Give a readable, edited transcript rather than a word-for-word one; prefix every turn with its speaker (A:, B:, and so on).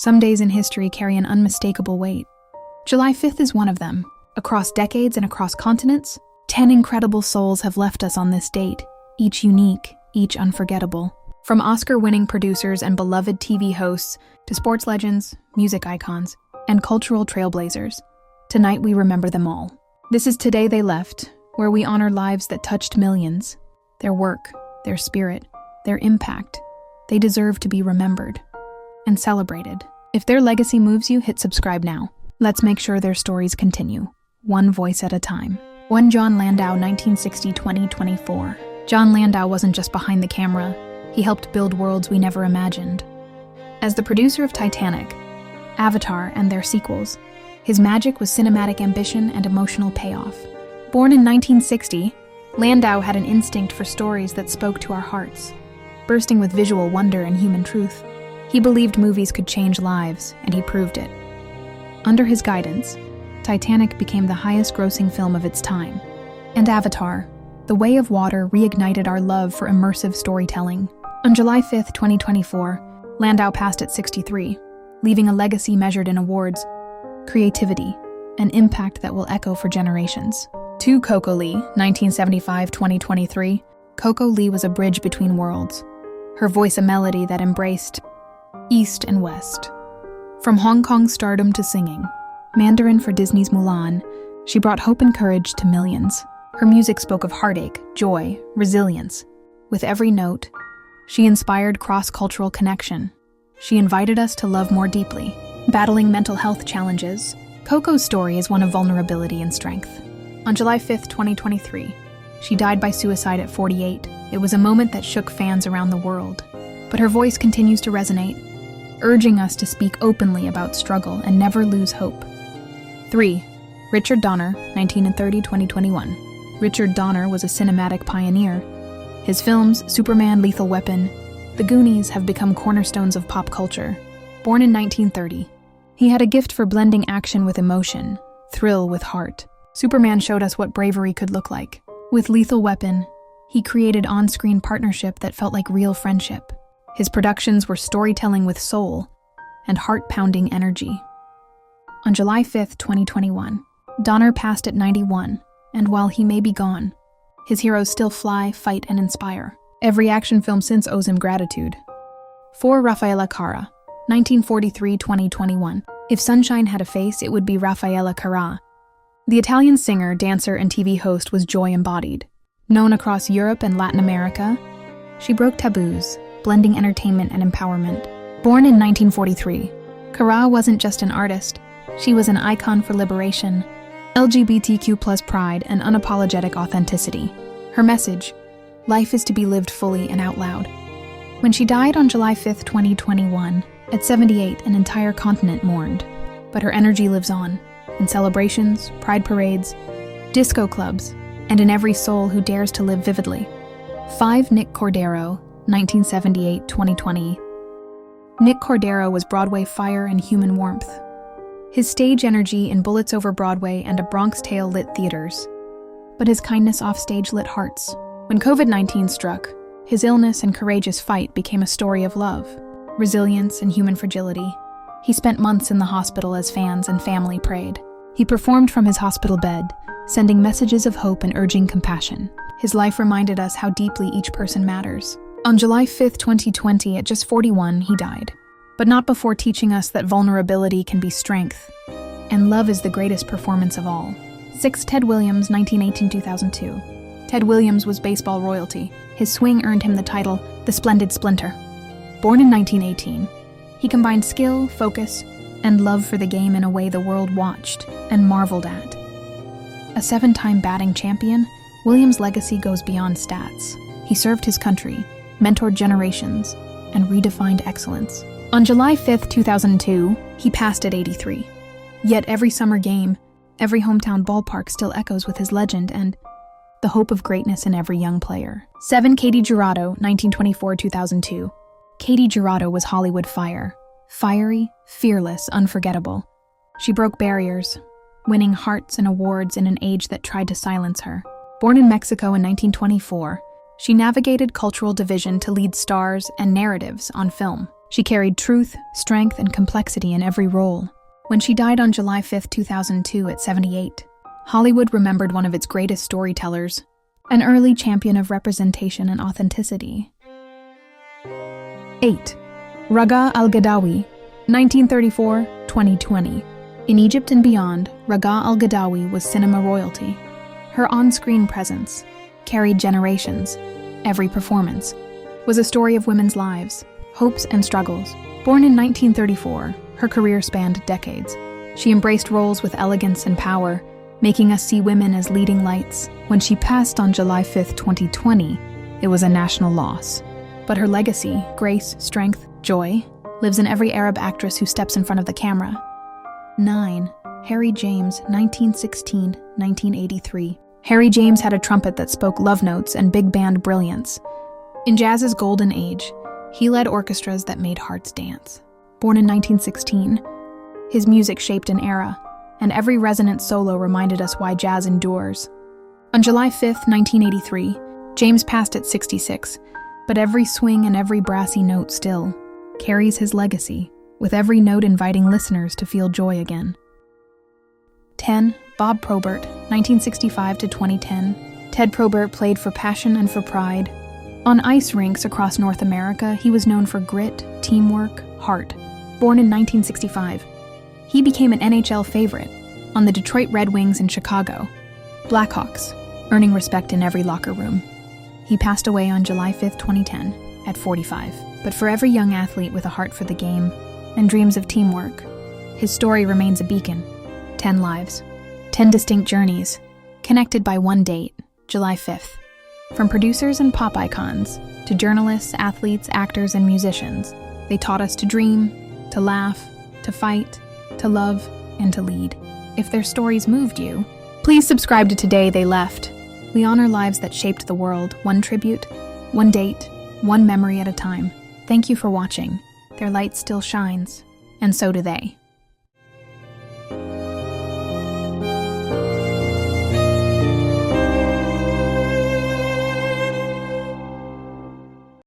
A: Some days in history carry an unmistakable weight. July 5th is one of them. Across decades and across continents, 10 incredible souls have left us on this date, each unique, each unforgettable. From Oscar-winning producers and beloved TV hosts to sports legends, music icons, and cultural trailblazers, tonight we remember them all. This is Today They Left, where we honor lives that touched millions. Their work, their spirit, their impact. They deserve to be remembered and celebrated. If their legacy moves you, hit subscribe now. Let's make sure their stories continue, one voice at a time. 1 Jon Landau, 1960-2024. Jon Landau wasn't just behind the camera. He helped build worlds we never imagined. As the producer of Titanic, Avatar, and their sequels, his magic was cinematic ambition and emotional payoff. Born in 1960, Landau had an instinct for stories that spoke to our hearts, bursting with visual wonder and human truth. He believed movies could change lives, and he proved it. Under his guidance, Titanic became the highest-grossing film of its time, and Avatar, The Way of Water, reignited our love for immersive storytelling. On July 5, 2024, Landau passed at 63, leaving a legacy measured in awards, creativity, and impact that will echo for generations. To Coco Lee, 1975-2023, Coco Lee was a bridge between worlds, her voice a melody that embraced East and West. From Hong Kong stardom to singing, Mandarin for Disney's Mulan, she brought hope and courage to millions. Her music spoke of heartache, joy, resilience. With every note, she inspired cross-cultural connection. She invited us to love more deeply. Battling mental health challenges, Coco's story is one of vulnerability and strength. On July 5, 2023, she died by suicide at 48. It was a moment that shook fans around the world. But her voice continues to resonate, urging us to speak openly about struggle and never lose hope. 3. Richard Donner, 1930-2021. Richard Donner was a cinematic pioneer. His films, Superman, Lethal Weapon, The Goonies have become cornerstones of pop culture. Born in 1930, he had a gift for blending action with emotion, thrill with heart. Superman showed us what bravery could look like. With Lethal Weapon, he created on-screen partnership that felt like real friendship. His productions were storytelling with soul and heart-pounding energy. On July 5, 2021, Donner passed at 91, and while he may be gone, his heroes still fly, fight, and inspire. Every action film since owes him gratitude. 4. Raffaella Carrà, 1943-2021. If sunshine had a face, it would be Raffaella Carrà. The Italian singer, dancer, and TV host was joy embodied. Known across Europe and Latin America, she broke taboos, blending entertainment and empowerment. Born in 1943, Carrà wasn't just an artist, she was an icon for liberation, LGBTQ+ pride, and unapologetic authenticity. Her message, life is to be lived fully and out loud. When she died on July 5, 2021, at 78, an entire continent mourned. But her energy lives on, in celebrations, pride parades, disco clubs, and in every soul who dares to live vividly. 5. Nick Cordero, 1978-2020. Nick Cordero was Broadway fire and human warmth. His stage energy in Bullets Over Broadway and A Bronx Tale lit theaters, but his kindness offstage lit hearts. When COVID-19 struck, his illness and courageous fight became a story of love, resilience, and human fragility. He spent months in the hospital as fans and family prayed. He performed from his hospital bed, sending messages of hope and urging compassion. His life reminded us how deeply each person matters. On July 5, 2020, at just 41, he died. But not before teaching us that vulnerability can be strength, and love is the greatest performance of all. 6. Ted Williams, 1918-2002. Ted Williams was baseball royalty. His swing earned him the title, the Splendid Splinter. Born in 1918, he combined skill, focus, and love for the game in a way the world watched and marveled at. A 7-time batting champion, Williams' legacy goes beyond stats. He served his country, mentored generations, and redefined excellence. On July 5, 2002, he passed at 83. Yet every summer game, every hometown ballpark still echoes with his legend and the hope of greatness in every young player. 7. Katy Jurado, 1924-2002. Katy Jurado was Hollywood fire. Fiery, fearless, unforgettable. She broke barriers, winning hearts and awards in an age that tried to silence her. Born in Mexico in 1924, she navigated cultural division to lead stars and narratives on film. She carried truth, strength, and complexity in every role. When she died on July 5, 2002 at 78, Hollywood remembered one of its greatest storytellers, an early champion of representation and authenticity. 8. Ragaa al Gedawy, 1934-2020. In Egypt and beyond, Ragaa al Gedawy was cinema royalty. Her on-screen presence carried generations. Every performance was a story of women's lives, hopes, and struggles. Born in 1934, her career spanned decades. She embraced roles with elegance and power, making us see women as leading lights. When she passed on July 5, 2020, it was a national loss. But her legacy, grace, strength, joy, lives in every Arab actress who steps in front of the camera. 9. Harry James, 1916-1983. Harry James had a trumpet that spoke love notes and big band brilliance. In jazz's golden age, he led orchestras that made hearts dance. Born in 1916, his music shaped an era, and every resonant solo reminded us why jazz endures. On July 5, 1983, James passed at 66, but every swing and every brassy note still carries his legacy, with every note inviting listeners to feel joy again. 10. Bob Probert, 1965-2010. Ted Probert played for passion and for pride. On ice rinks across North America, he was known for grit, teamwork, heart. Born in 1965, he became an NHL favorite on the Detroit Red Wings in Chicago, Blackhawks, earning respect in every locker room. He passed away on July 5, 2010, at 45. But for every young athlete with a heart for the game and dreams of teamwork, his story remains a beacon. 10 lives, 10 distinct journeys, connected by one date, July 5th. From producers and pop icons to journalists, athletes, actors, and musicians, they taught us to dream, to laugh, to fight, to love, and to lead. If their stories moved you, please subscribe to Today They Left. We honor lives that shaped the world, one tribute, one date, one memory at a time. Thank you for watching. Their light still shines, and so do they.